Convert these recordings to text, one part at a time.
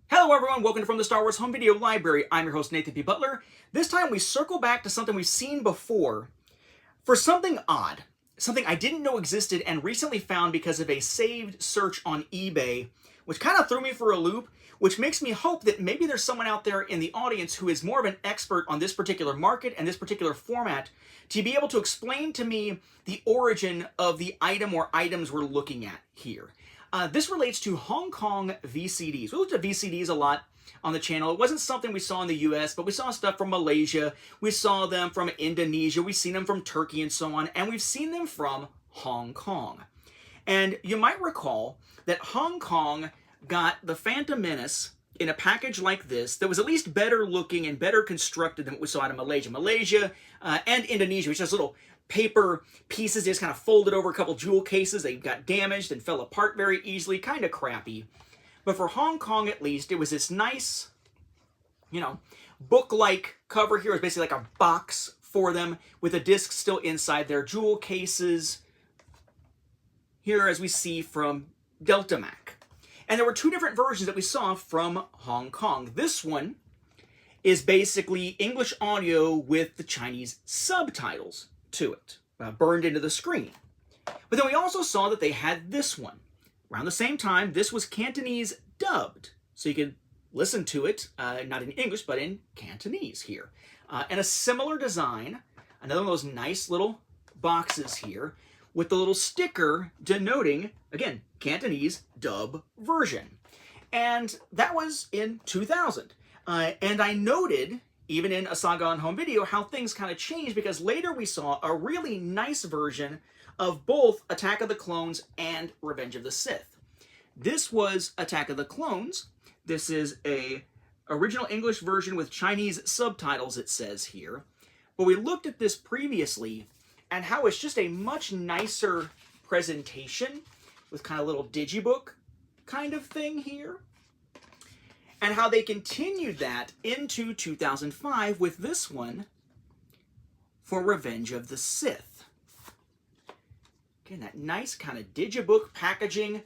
Hello everyone, welcome to From the Star Wars Home Video Library. I'm your host Nathan P. Butler. This time we circle back to something we've seen before for something odd, something I didn't know existed and recently found because of a saved search on eBay, which kind of threw me for a loop, which makes me hope that maybe there's someone out there in the audience who is more of an expert on this particular market and this particular format to be able to explain to me the origin of the item or items we're looking at here. This relates to Hong Kong VCDs. We looked at VCDs a lot on the channel. It wasn't something we saw in the US, but we saw stuff from Malaysia. We saw them from Indonesia. We've seen them from Turkey and so on. And we've seen them from Hong Kong. And you might recall that Hong Kong got the Phantom Menace in a package like this that was at least better looking and better constructed than what we saw out of Malaysia. Malaysia and Indonesia, which has little paper pieces just kind of folded over a couple jewel cases. They got damaged and fell apart very easily, kind of crappy. But for Hong Kong, at least, it was this nice, book-like cover here. It was basically like a box for them with the disc still inside their jewel cases. Here, as we see from Deltamac. And there were two different versions that we saw from Hong Kong. This one is basically English audio with the Chinese subtitles to it, burned into the screen. But then we also saw that they had this one. Around the same time, this was Cantonese dubbed. So you could listen to it, not in English, but in Cantonese here. And a similar design, another one of those nice little boxes here, with the little sticker denoting, again, Cantonese dub version. And that was in 2000. And I noted, even in a Saga on Home Video, how things kind of changed because later we saw a really nice version of both Attack of the Clones and Revenge of the Sith. This was Attack of the Clones. This is a original English version with Chinese subtitles, it says here. But we looked at this previously and how it's just a much nicer presentation with kind of little digibook kind of thing here. And how they continued that into 2005 with this one for Revenge of the Sith. Again, that nice kind of digibook packaging.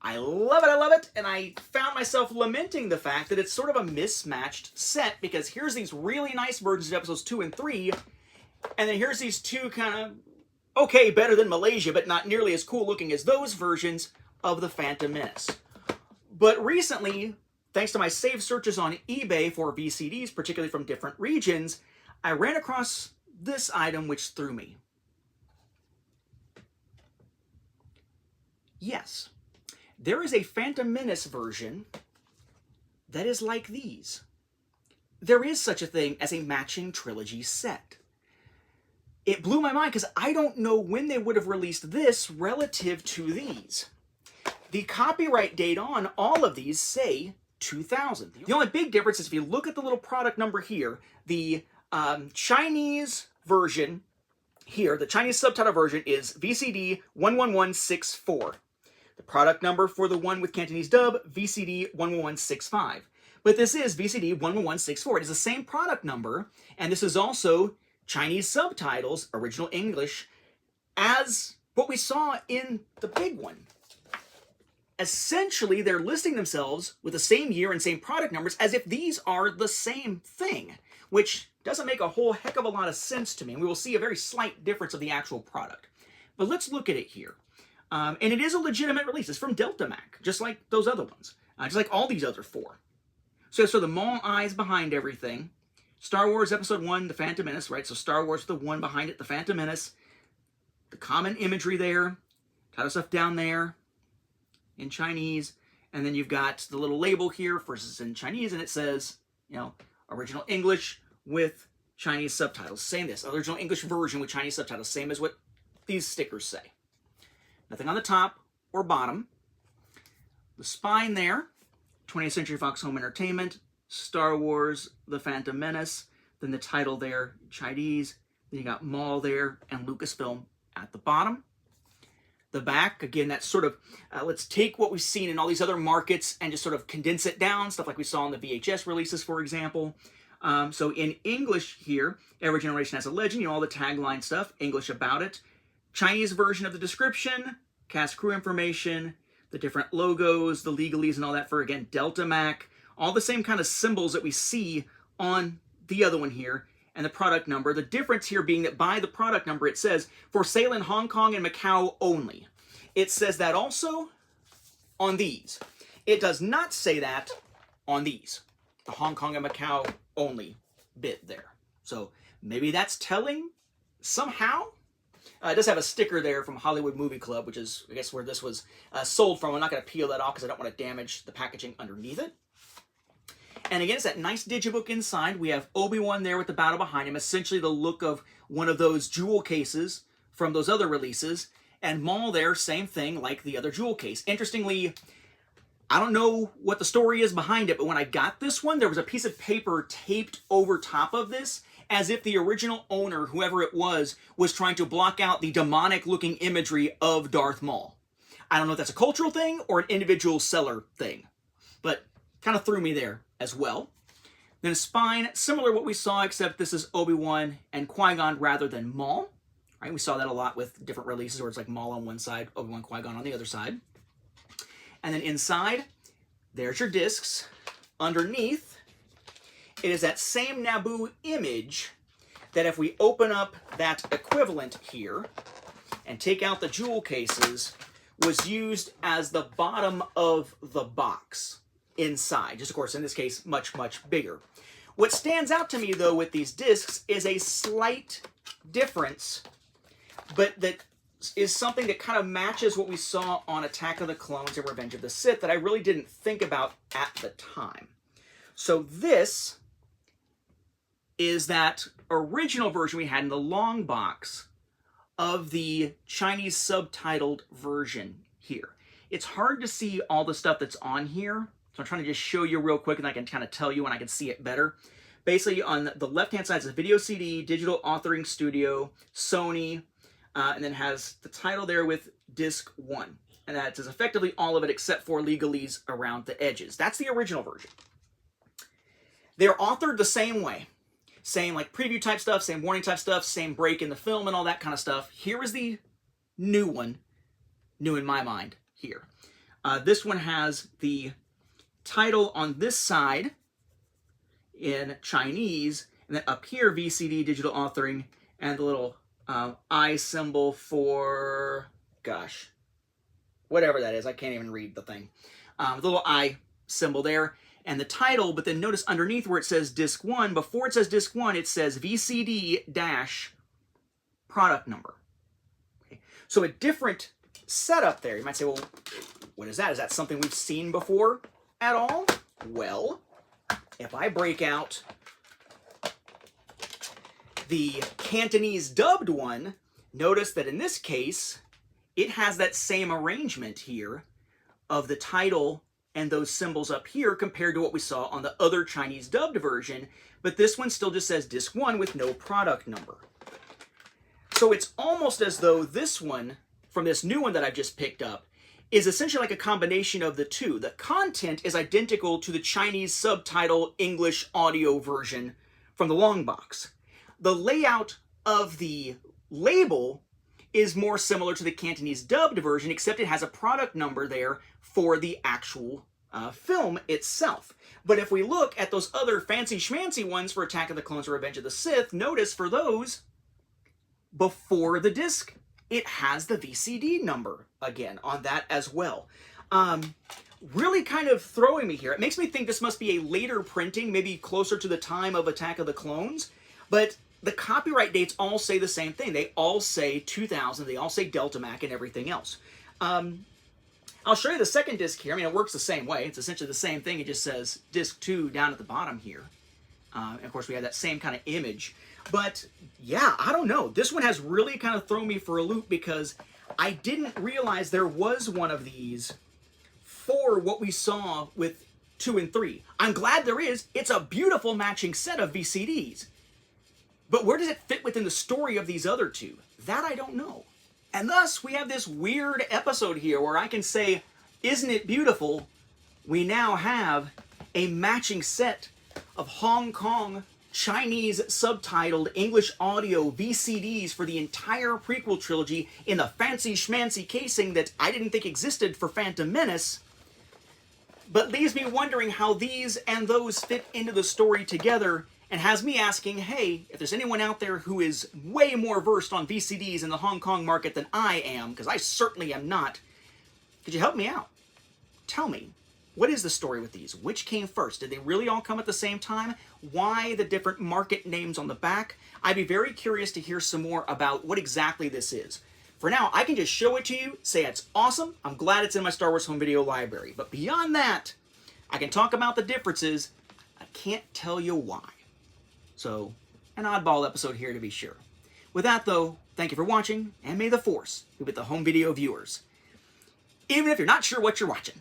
I love it, and I found myself lamenting the fact that it's sort of a mismatched set because here's these really nice versions of episodes 2 and 3, and then here's these two kind of, okay, better than Malaysia, but not nearly as cool looking as those versions of the Phantom Menace. But recently, thanks to my saved searches on eBay for VCDs, particularly from different regions, I ran across this item which threw me. Yes, there is a Phantom Menace version that is like these. There is such a thing as a matching trilogy set. It blew my mind because I don't know when they would have released this relative to these. The copyright date on all of these say 2000. The only big difference is if you look at the little product number here, the Chinese version here, the Chinese subtitle version is VCD 11164. The product number for the one with Cantonese dub, VCD 11165. But this is VCD 11164. It is the same product number, and this is also Chinese subtitles, original English, as what we saw in the big one. Essentially, they're listing themselves with the same year and same product numbers as if these are the same thing, which doesn't make a whole heck of a lot of sense to me. And we will see a very slight difference of the actual product. But let's look at it here. And it is a legitimate release. It's from Deltamac, just like those other ones, just like all these other four. So the Maul eyes behind everything. Star Wars Episode 1, The Phantom Menace, right? So Star Wars, the one behind it, The Phantom Menace. The common imagery there. Title stuff down there in Chinese, and then you've got the little label here for this is in Chinese, and it says, original English with Chinese subtitles. Saying this, original English version with Chinese subtitles, same as what these stickers say. Nothing on the top or bottom. The spine there, 20th Century Fox Home Entertainment, Star Wars, The Phantom Menace, then the title there, Chinese, then you got Maul there, and Lucasfilm at the bottom. The back, again, that's sort of, let's take what we've seen in all these other markets and just sort of condense it down, stuff like we saw in the VHS releases, for example. So in English here, Every Generation Has a Legend, all the tagline stuff, English about it. Chinese version of the description, cast crew information, the different logos, the legalese and all that for, again, Deltamac. All the same kind of symbols that we see on the other one here, and the product number. The difference here being that by the product number it says, for sale in Hong Kong and Macau only. It says that also on these. It does not say that on these. The Hong Kong and Macau only bit there. So maybe that's telling somehow. It does have a sticker there from Hollywood Movie Club, which is, I guess, where this was sold from. I'm not going to peel that off because I don't want to damage the packaging underneath it. And again, it's that nice digibook inside. We have Obi-Wan there with the battle behind him, essentially the look of one of those jewel cases from those other releases. And Maul there, same thing like the other jewel case. Interestingly, I don't know what the story is behind it, but when I got this one, there was a piece of paper taped over top of this as if the original owner, whoever it was trying to block out the demonic-looking imagery of Darth Maul. I don't know if that's a cultural thing or an individual seller thing, but kind of threw me there as well. Then a spine, similar to what we saw, except this is Obi-Wan and Qui-Gon rather than Maul. Right? We saw that a lot with different releases where it's like Maul on one side, Obi-Wan, Qui-Gon on the other side. And then inside, there's your discs. Underneath, it is that same Naboo image that if we open up that equivalent here and take out the jewel cases, was used as the bottom of the box inside. Just, of course, in this case, much, much bigger. What stands out to me, though, with these discs is a slight difference, but that is something that kind of matches what we saw on Attack of the Clones and Revenge of the Sith that I really didn't think about at the time. So this is that original version we had in the long box of the Chinese subtitled version here. It's hard to see all the stuff that's on here, so I'm trying to just show you real quick and I can kind of tell you and I can see it better. Basically, on the left-hand side is a video CD, Digital Authoring Studio, Sony, and then has the title there with Disc 1. And that is effectively all of it except for legalese around the edges. That's the original version. They're authored the same way. Same like preview type stuff, same warning type stuff, same break in the film and all that kind of stuff. Here is the new one, new in my mind here. This one has the title on this side in Chinese, and then up here, VCD, digital authoring, and the little I symbol for, gosh, whatever that is. I can't even read the thing. The little I symbol there, and the title, but then notice underneath where it says Disc 1, before it says Disc 1, it says VCD-product number. Okay. So a different setup there. You might say, well, what is that? Is that something we've seen before at all? Well, if I break out the Cantonese dubbed one, notice that in this case, it has that same arrangement here of the title and those symbols up here compared to what we saw on the other Chinese dubbed version, but this one still just says Disc 1 with no product number. So it's almost as though this one, from this new one that I've just picked up, is essentially like a combination of the two. The content is identical to the Chinese subtitle English audio version from the long box. The layout of the label is more similar to the Cantonese dubbed version, except it has a product number there for the actual film itself. But if we look at those other fancy schmancy ones for Attack of the Clones or Revenge of the Sith, notice for those, before the disc, it has the VCD number again on that as well. Really kind of throwing me here. It makes me think this must be a later printing, maybe closer to the time of Attack of the Clones, but the copyright dates all say the same thing. They all say 2000, they all say Deltamac and everything else. I'll show you the second disc here. I mean, it works the same way. It's essentially the same thing. It just says disc 2 down at the bottom here. And of course, we have that same kind of image. But yeah, I don't know. This one has really kind of thrown me for a loop because I didn't realize there was one of these for what we saw with 2 and 3. I'm glad there is. It's a beautiful matching set of VCDs. But where does it fit within the story of these other two? That I don't know. And thus, we have this weird episode here where I can say, isn't it beautiful? We now have a matching set of Hong Kong Chinese subtitled English audio VCDs for the entire prequel trilogy in the fancy schmancy casing that I didn't think existed for Phantom Menace. but leaves me wondering how these and those fit into the story together, and has me asking, hey, if there's anyone out there who is way more versed on VCDs in the Hong Kong market than I am, because I certainly am not, could you help me out? Tell me, what is the story with these? Which came first? Did they really all come at the same time? Why the different market names on the back? I'd be very curious to hear some more about what exactly this is. For now, I can just show it to you, say it's awesome, I'm glad it's in my Star Wars home video library. But beyond that, I can talk about the differences, I can't tell you why. So, an oddball episode here to be sure. With that though, thank you for watching, and may the Force be with the home video viewers. Even if you're not sure what you're watching.